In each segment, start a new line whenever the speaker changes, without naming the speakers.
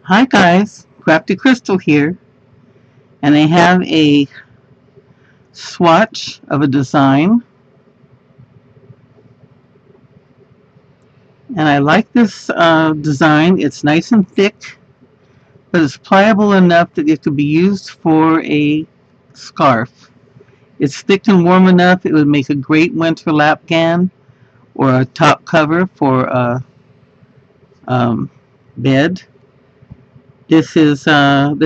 Hi guys, Crafty Crystal here, and I have a swatch of a design, and I like this design. It's nice and thick, but it's pliable enough that it could be used for a scarf. It's thick and warm enough it would make a great winter lap gown or a top cover for a bed. This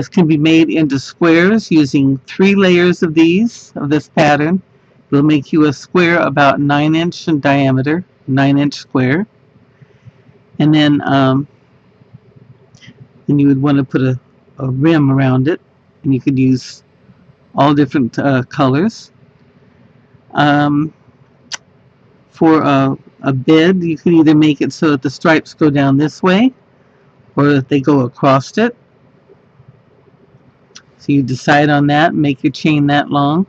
can be made into squares using 3 layers of this pattern. It'll make you a square about 9 inch in diameter, 9 inch square. And then you would want to put a rim around it, and you could use all different colors. Um, for a bed, you could either make it so that the stripes go down this way, or that they go across it. So you decide on that, make your chain that long.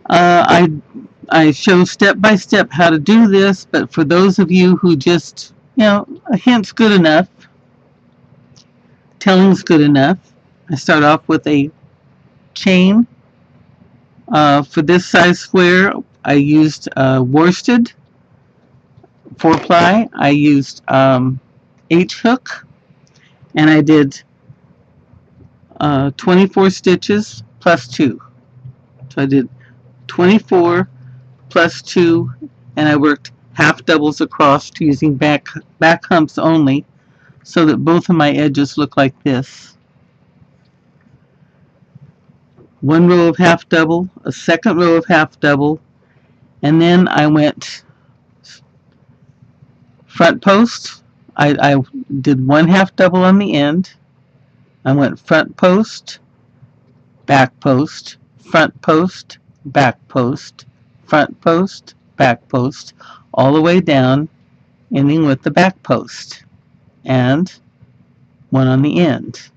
I show step by step how to do this, but for those of you who just, a hint's good enough, telling's good enough, I start off with a chain. For this size square, I used worsted 4-ply. I used H-hook, and I did 24 stitches plus 2. So I did 24 plus 2, and I worked half doubles across using back humps only, so that both of my edges look like this. One row of half double, a second row of half double, and then I went front post. I did one half double on the end. I went front post, back post, front post, back post, front post, back post, all the way down, ending with the back post, and one on the end.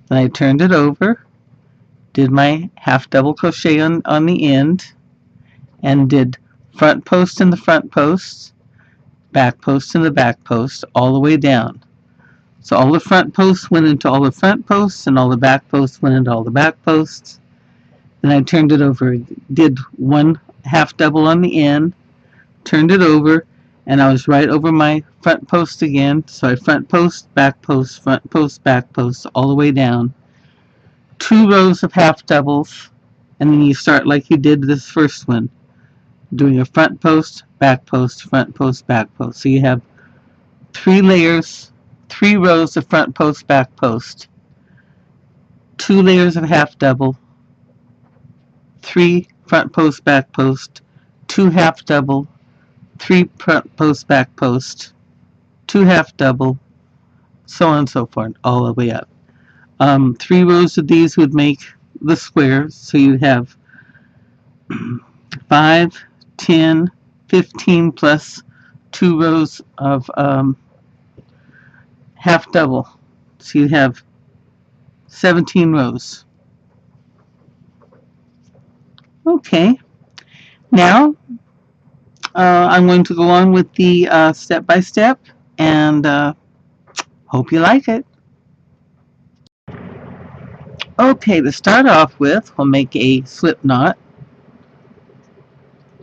Then I turned it over, did my half double crochet on the end, and did front post in the front post, back post in the back post, all the way down. So all the front posts went into all the front posts, and all the back posts went into all the back posts. Then I turned it over, did one half double on the end, turned it over, and I was right over my front post again. So I front post, back post, front post, back post, all the way down. 2 rows of half doubles, and then you start like you did this first one, doing a front post, back post, front post, back post. So you have 3 layers, 3 rows of front post, back post, 2 layers of half double, 3 front post, back post, 2 half double, 3 front post, back post, 2 half double, so on and so forth, all the way up. 3 rows of these would make the squares, so you have 5, 10, 15 plus 2 rows of half double, so you have 17 rows. Okay, now I'm going to go on with the step by step, and hope you like it. Okay, to start off with, we'll make a slip knot.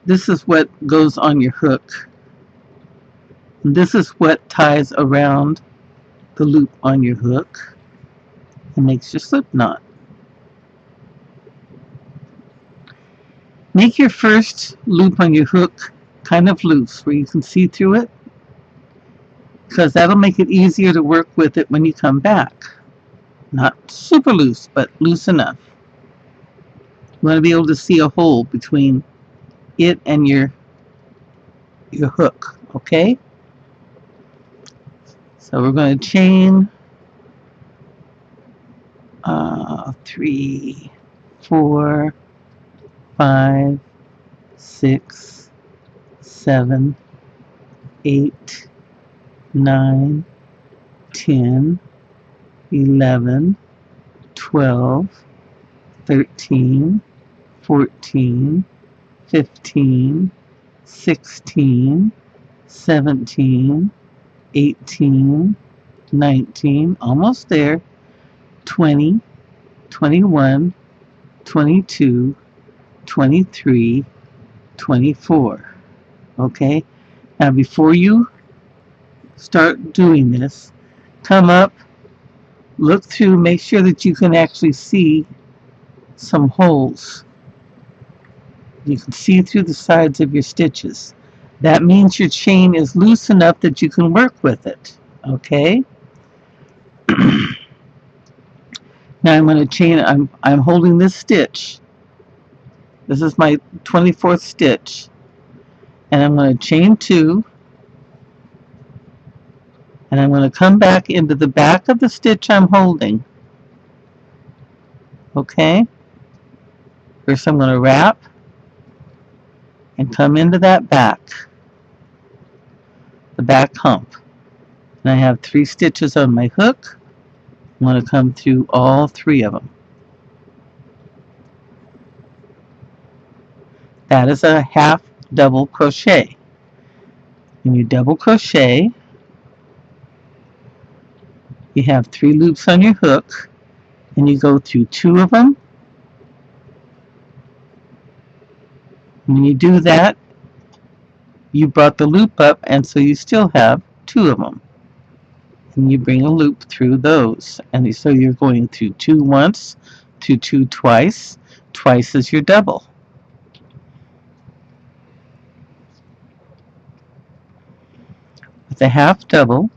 This is what goes on your hook. This is what ties around the loop on your hook and makes your slip knot. Make your first loop on your hook kind of loose where you can see through it, because that'll make it easier to work with it when you come back. Not super loose, but loose enough. You want to be able to see a hole between it and your hook, okay? So we're going to chain 3, 4, 5, 6, 7, 8, 9, 10, 11, 12, 13, 14, 15, 16, 17, 18, 19, almost there, 20, 21, 22, 23, 24. Okay? Now before you start doing this, come up, look through, make sure that you can actually see some holes. You can see through the sides of your stitches. That means your chain is loose enough that you can work with it. Okay? Now I'm going to chain, I'm holding this stitch. This is my 24th stitch. And I'm going to chain 2. And I'm going to come back into the back of the stitch I'm holding. Okay? First I'm going to wrap and come into that back, the back hump. And I have 3 stitches on my hook. I'm going to come through all 3 of them. That is a half double crochet. When you double crochet, you have 3 loops on your hook, and you go through 2 of them. When you do that, you brought the loop up, and so you still have 2 of them. And you bring a loop through those, and so you're going through 2 once, through 2 twice. Twice is your double. With a half double,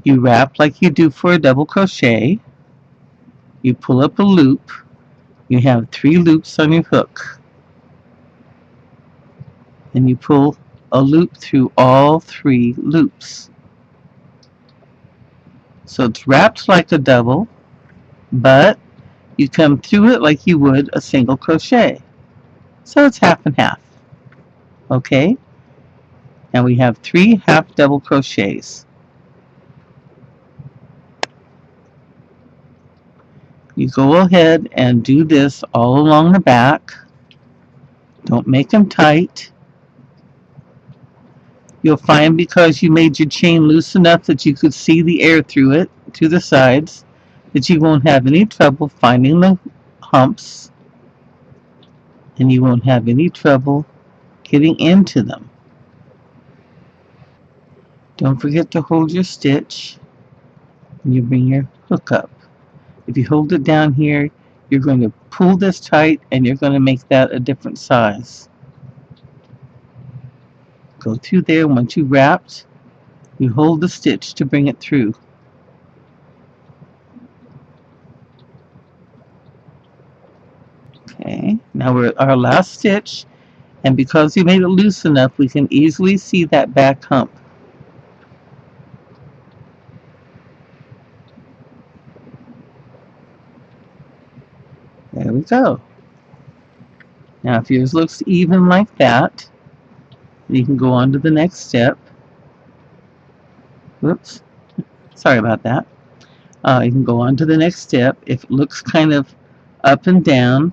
you wrap like you do for a double crochet. You pull up a loop. You have 3 loops on your hook. And you pull a loop through all 3 loops. So it's wrapped like a double, but you come through it like you would a single crochet. So it's half and half. Okay? Now we have 3 half double crochets. You go ahead and do this all along the back. Don't make them tight. You'll find because you made your chain loose enough that you could see the air through it, to the sides, that you won't have any trouble finding the humps, and you won't have any trouble getting into them. Don't forget to hold your stitch when you bring your hook up. If you hold it down here, you're going to pull this tight and you're going to make that a different size. Go through there. Once you've wrapped, you hold the stitch to bring it through. Okay, now we're at our last stitch, and because you made it loose enough, we can easily see that back hump. There we go. Now if yours looks even like that, you can go on to the next step. Whoops, sorry about that. You can go on to the next step. If it looks kind of up and down,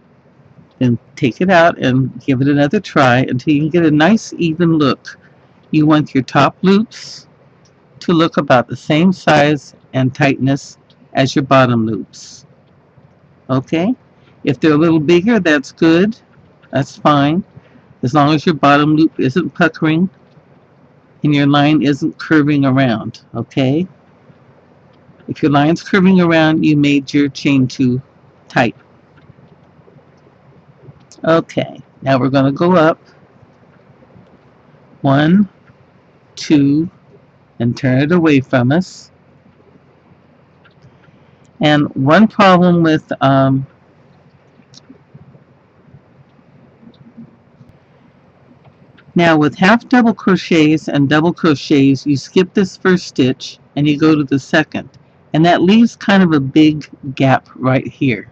then take it out and give it another try until you can get a nice even look. You want your top loops to look about the same size and tightness as your bottom loops. Okay? If they're a little bigger, that's good. That's fine. As long as your bottom loop isn't puckering and your line isn't curving around. Okay? If your line's curving around, you made your chain too tight. Okay, now we're going to go up 1, 2, and turn it away from us. And one problem with now with half double crochets and double crochets, you skip this first stitch and you go to the second, and that leaves kind of a big gap right here.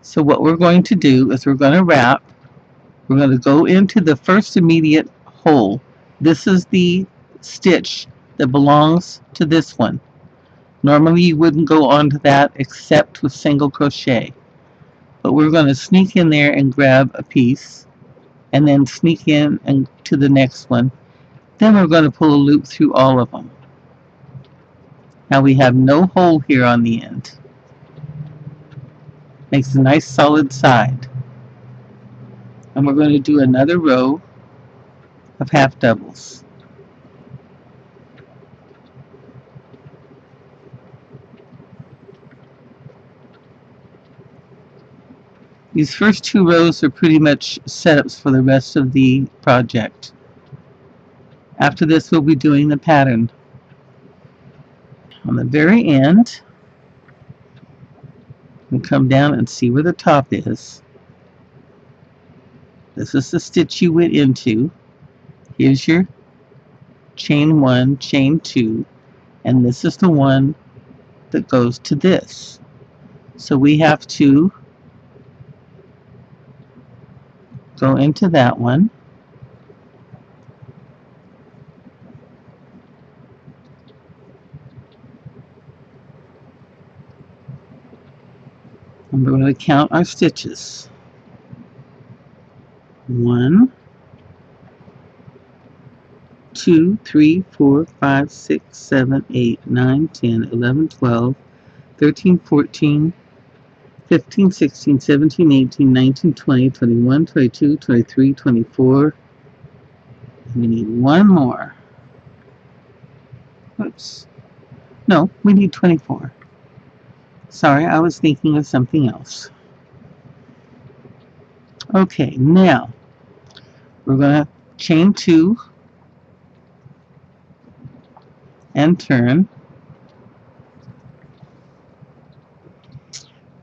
So what we're going to do is we're going to wrap. We're going to go into the first immediate hole. This is the stitch that belongs to this one. Normally you wouldn't go onto that except with single crochet, but we're going to sneak in there and grab a piece and then sneak in and to the next one. Then we're going to pull a loop through all of them. Now we have no hole here on the end. Makes a nice solid side. And we're going to do another row of half doubles. These first two rows are pretty much setups for the rest of the project. After this, we'll be doing the pattern. On the very end, we come down and see where the top is. This is the stitch you went into. Here's your chain 1, chain 2, and this is the one that goes to this. So we have to go into that one. And we're going to count our stitches. 1, 2, 3, 4, 5, 6, 7, 8, 9, 10, 11, 12, 13, 14, 15, 16, 17, 18, 19, 20, 21, 22, 23, 24. We need one more. Oops. No, we need 24. Sorry, I was thinking of something else. Okay, now we're going to chain 2 and turn.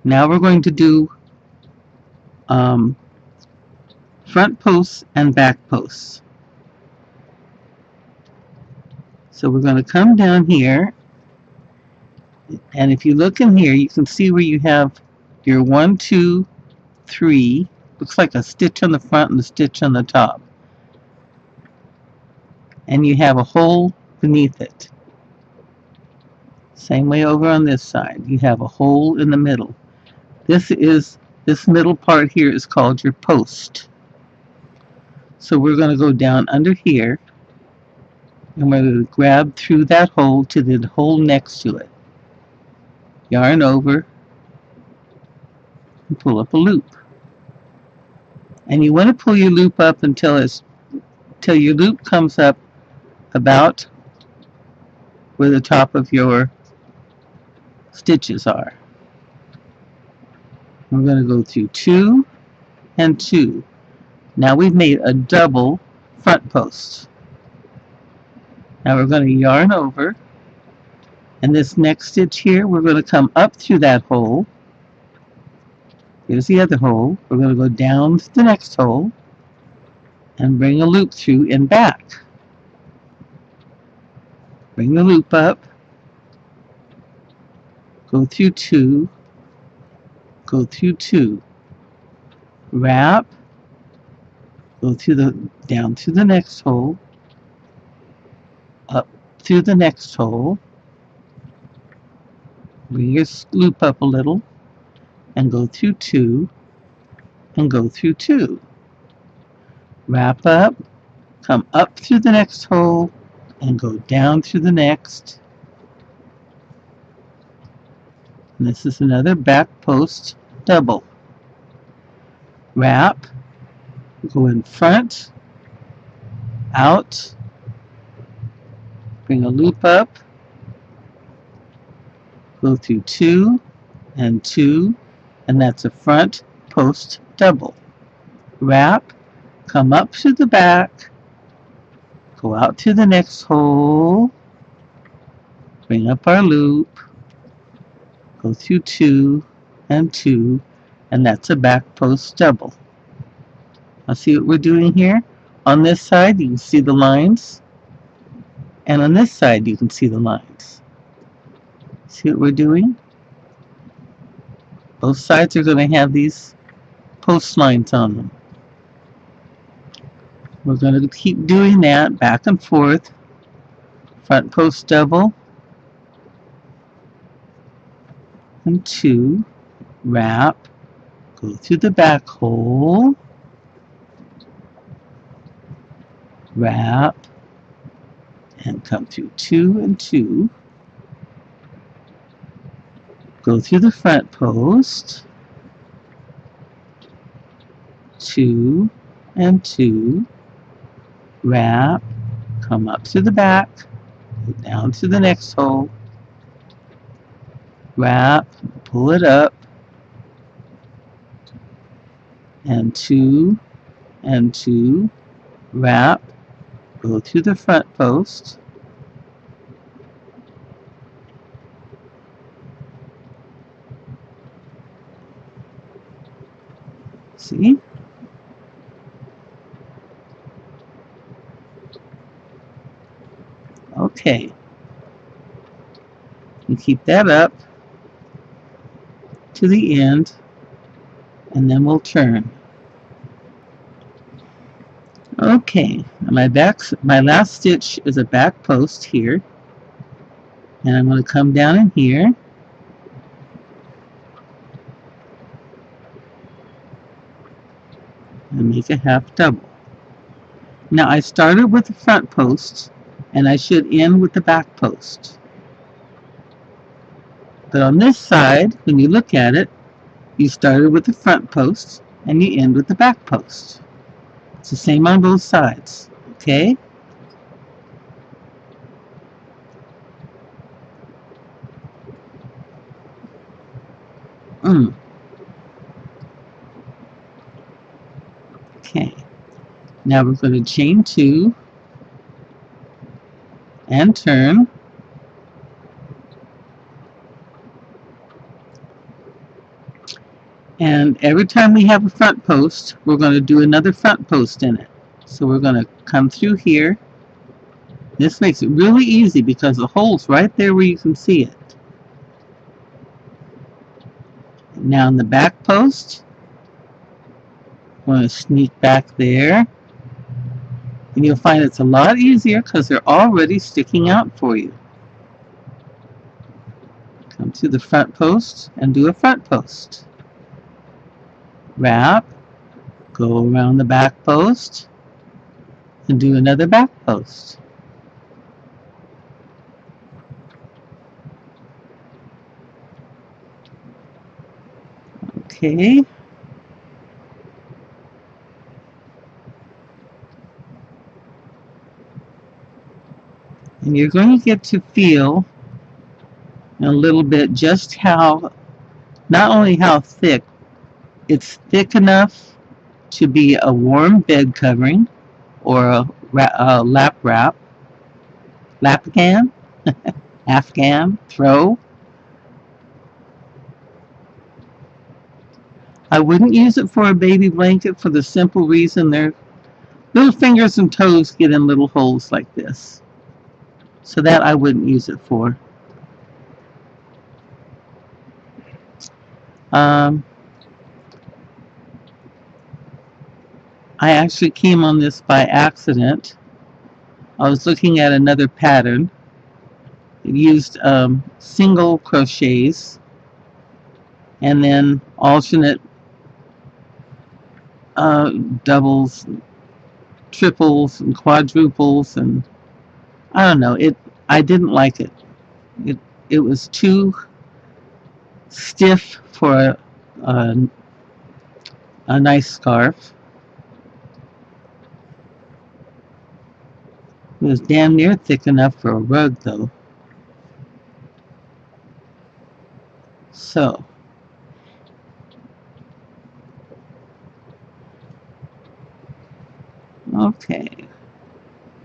Now we're going to do front posts and back posts. So we're going to come down here, and if you look in here, you can see where you have your 1, 2, 3. Looks like a stitch on the front and a stitch on the top. And you have a hole beneath it. Same way over on this side. You have a hole in the middle. This middle part here is called your post. So we're going to go down under here, and we're going to grab through that hole to the hole next to it. Yarn over and pull up a loop. And you want to pull your loop up until your loop comes up about where the top of your stitches are. We're going to go through 2 and 2. Now we've made a double front post. Now we're going to yarn over, and this next stitch here, we're going to come up through that hole. Here's the other hole. We're going to go down to the next hole and bring a loop through and back. Bring the loop up, go through 2, go through 2, wrap, go through down through the next hole, up through the next hole, bring your loop up a little, and go through 2, and go through 2. Wrap up, come up through the next hole, and go down through the next. And this is another back post double. Wrap, go in front, out, bring a loop up, go through 2 and 2, and that's a front post double. Wrap, come up to the back, go out to the next hole, bring up our loop, go through 2 and 2, and that's a back post double. Now see what we're doing here? On this side you can see the lines, and on this side you can see the lines. See what we're doing? Both sides are going to have these post lines on them. We're going to keep doing that back and forth. Front post double and 2, wrap, go through the back hole, wrap, and come through 2 and 2, Go through the front post, 2 and 2, wrap, come up to the back, go down to the next hole, wrap, pull it up, and 2 and 2, wrap, go through the front post, see? Okay, you keep that up to the end, and then we'll turn. Okay, my last stitch is a back post here, and I'm going to come down in here, and make a half double. Now I started with the front post, and I should end with the back post. But on this side, when you look at it, you started with the front post, and you end with the back post. It's the same on both sides, okay? Okay, now we're going to chain 2 and turn. And every time we have a front post, we're going to do another front post in it. So we're going to come through here. This makes it really easy because the hole's right there where you can see it. Now in the back post, we're going to sneak back there. And you'll find it's a lot easier because they're already sticking out for you. Come to the front post and do a front post. Wrap, go around the back post, and do another back post. Okay. And you're going to get to feel a little bit just how, not only how thick, it's thick enough to be a warm bed covering or a lap wrap, lapgan, afghan, throw. I wouldn't use it for a baby blanket for the simple reason their little fingers and toes get in little holes like this. So that I wouldn't use it for. I actually came on this by accident. I was looking at another pattern. It used single crochets and then alternate doubles, triples, and quadruples, and I don't know. I didn't like it. It was too stiff for a nice scarf. It was damn near thick enough for a rug, though. So, okay,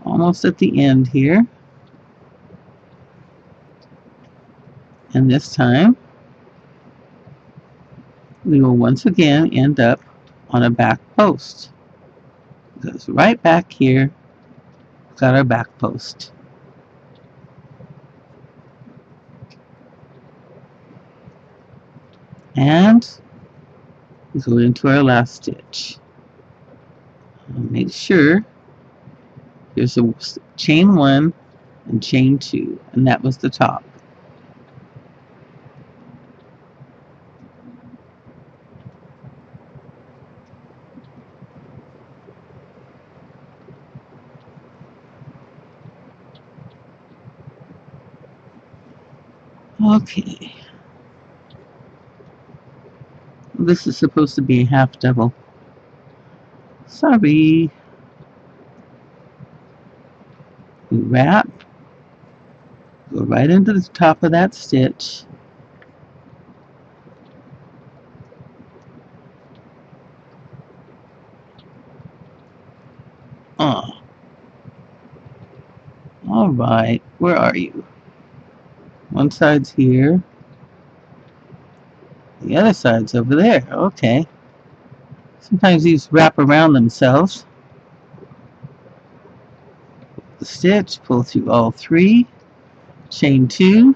almost at the end here. And this time, we will once again end up on a back post. Because right back here, we've got our back post. And we go into our last stitch. Make sure there's a chain 1 and chain 2, and that was the top. Okay. This is supposed to be a half double. Sorry. We wrap, go right into the top of that stitch. Oh. Alright, where are you? One side's here. The other side's over there. Okay. Sometimes these wrap around themselves. The stitch, pull through all three, chain two,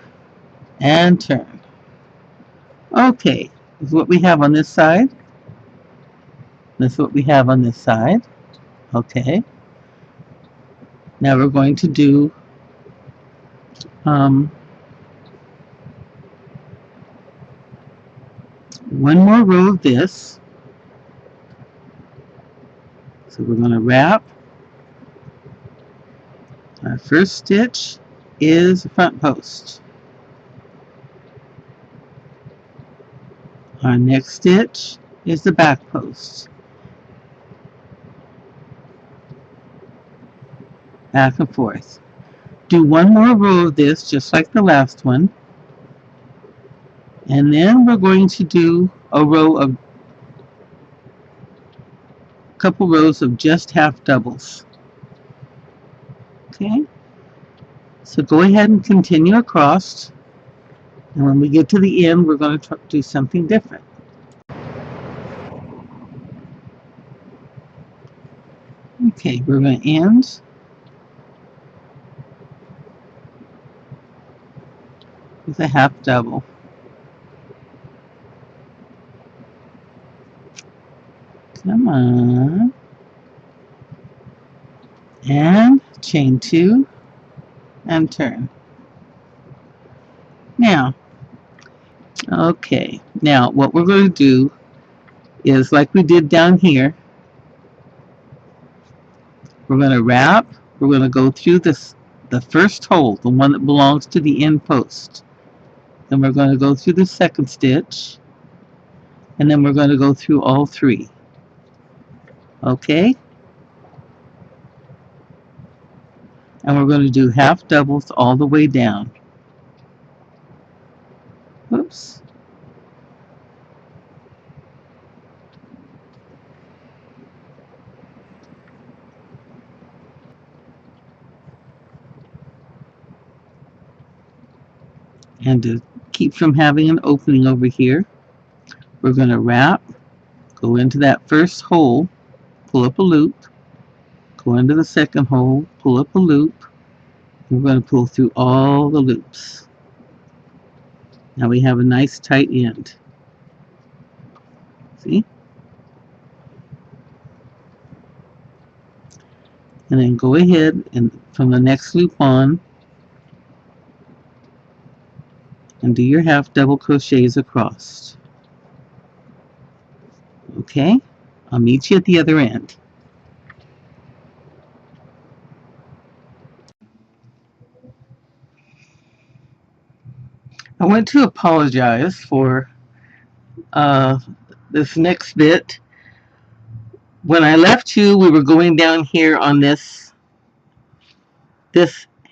and turn. Okay, this is what we have on this side. This is what we have on this side. Okay. Now we're going to do one more row of this. So we're going to wrap. Our first stitch is the front post. Our next stitch is the back post. Back and forth. Do one more row of this just like the last one. And then we're going to do a couple rows of just half doubles. Okay? So go ahead and continue across. And when we get to the end, we're going to do something different. Okay, we're going to end with a half double. Come on. And chain two and turn. Now, okay, now what we're going to do is like we did down here. We're going to wrap. We're going to go through the first hole, the one that belongs to the end post. Then we're going to go through the second stitch. And then we're going to go through all three. Okay? And we're going to do half doubles all the way down. Oops. And to keep from having an opening over here, we're going to wrap, go into that first hole, pull up a loop, go into the second hole, pull up a loop. We're going to pull through all the loops. Now we have a nice tight end. See? And then go ahead and from the next loop on and do your half double crochets across. Okay? I'll meet you at the other end. I want to apologize for this next bit. When I left you, we were going down here on this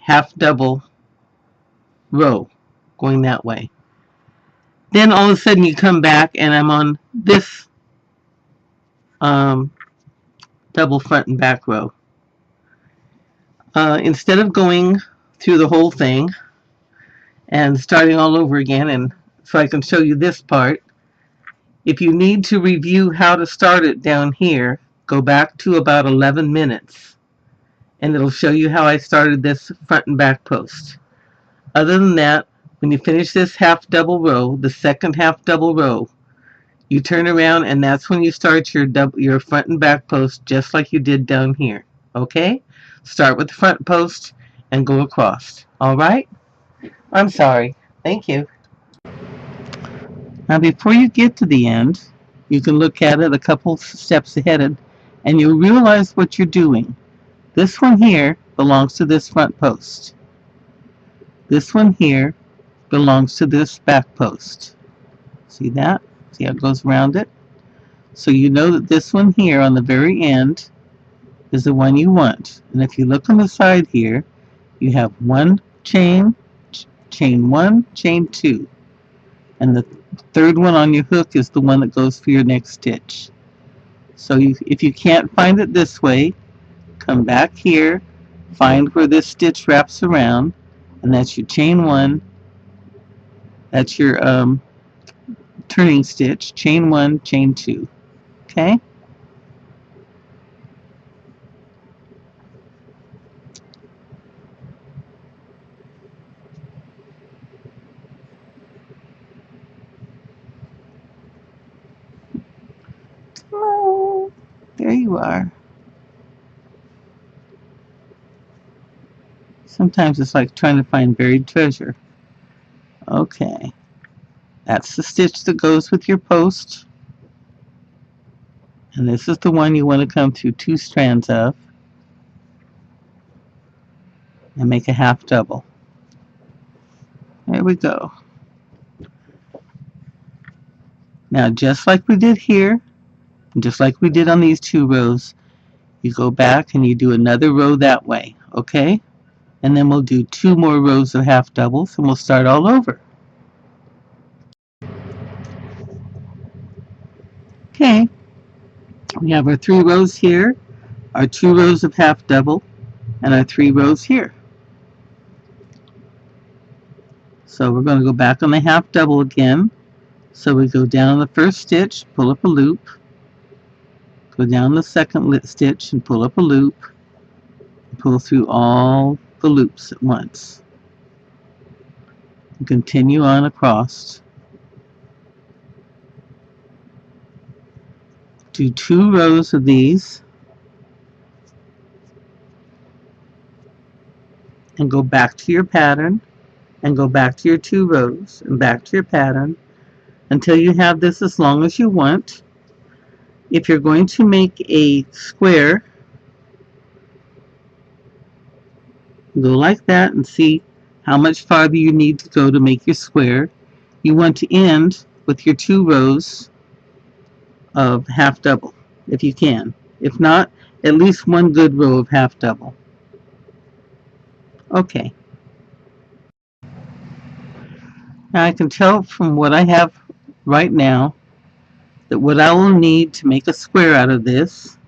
half double row, going that way. Then all of a sudden you come back and I'm on this double front and back row. Instead of going through the whole thing and starting all over again, and so I can show you this part, if you need to review how to start it down here, go back to about 11 minutes and it'll show you how I started this front and back post. Other than that, when you finish this half double row, the second half double row, you turn around and that's when you start your front and back post just like you did down here. Okay? Start with the front post and go across. Alright? I'm sorry. Thank you. Now before you get to the end, you can look at it a couple steps ahead and you'll realize what you're doing. This one here belongs to this front post. This one here belongs to this back post. See that? See how it goes around it? So you know that this one here on the very end is the one you want. And if you look on the side here, you have one chain, chain one, chain two. And the third one on your hook is the one that goes for your next stitch. So if you can't find it this way, come back here, find where this stitch wraps around, and that's your chain one, that's your turning stitch, chain one, chain two. Okay? Oh, there you are. Sometimes it's like trying to find buried treasure. Okay. That's the stitch that goes with your post. And this is the one you want to come through 2 strands of and make a half double. There we go. Now just like we did here, just like we did on these 2 rows, you go back and you do another row that way, okay? And then we'll do 2 more rows of half doubles and we'll start all over. Okay, we have our 3 rows here, our 2 rows of half double, and our 3 rows here. So we're going to go back on the half double again. So we go down the first stitch, pull up a loop, go down the second stitch and pull up a loop, pull through all the loops at once. And continue on across. Do 2 rows of these and go back to your pattern and go back to your 2 rows and back to your pattern until you have this as long as you want. If you're going to make a square, go like that and see how much farther you need to go to make your square. You want to end with your 2 rows of half double if you can. If not, at least 1 good row of half double. Okay. Now I can tell from what I have right now that what I will need to make a square out of this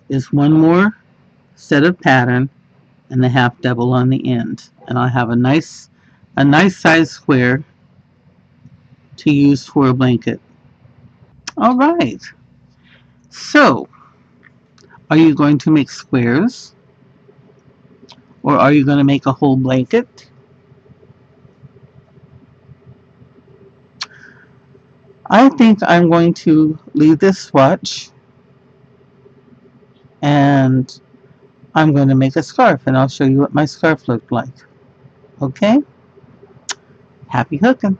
is 1 more set of pattern and the half double on the end, and I'll have a nice size square to use for a blanket. All right, so are you going to make squares or are you going to make a whole blanket? I think I'm going to leave this swatch and I'm going to make a scarf, and I'll show you what my scarf looked like. Okay? Happy hooking!